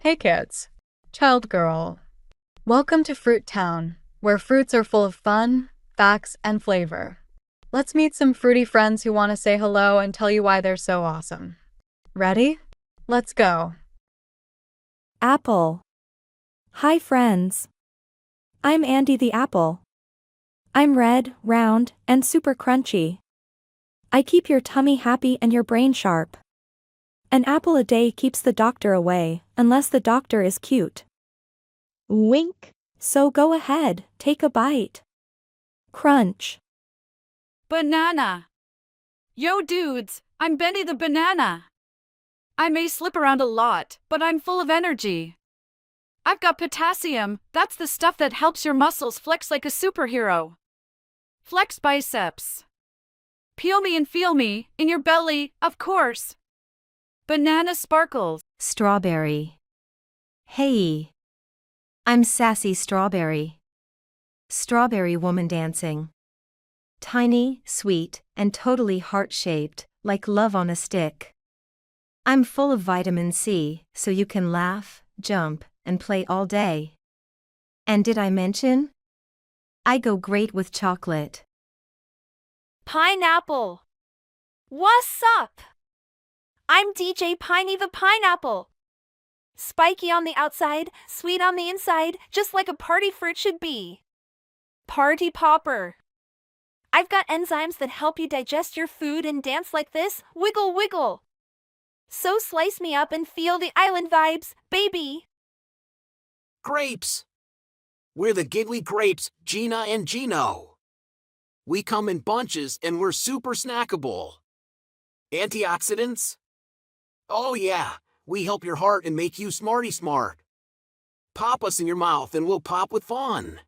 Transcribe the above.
Hey kids. Child girl. Welcome to Fruit Town, where fruits are full of fun, facts, and flavor. Let's meet some fruity friends who want to say hello and tell you why they're so awesome. Ready? Let's go. Apple. Hi friends. I'm Andy the apple. I'm red, round, and super crunchy. I keep your tummy happy and your brain sharp. An apple a day keeps the doctor away, unless the doctor is cute. Wink. So go ahead, take a bite. Crunch. Banana. Yo dudes, I'm Benny the banana. I may slip around a lot, but I'm full of energy. I've got potassium, that's the stuff that helps your muscles flex like a superhero. Flex biceps. Peel me and feel me, in your belly, of course. Banana sparkles. Strawberry. Hey. I'm Sassy Strawberry. Strawberry woman dancing. Tiny, sweet, and totally heart-shaped, like love on a stick. I'm full of vitamin C, so you can laugh, jump, and play all day. And did I mention? I go great with chocolate. Pineapple. What's up? I'm DJ Piney the Pineapple. Spiky on the outside, sweet on the inside, just like a party fruit should be. Party popper. I've got enzymes that help you digest your food and dance like this, wiggle wiggle. So slice me up and feel the island vibes, baby. Grapes. We're the giggly grapes, Gina and Gino. We come in bunches and we're super snackable. Antioxidants? Oh yeah, we help your heart and make you smarty smart. Pop us in your mouth and we'll pop with fun.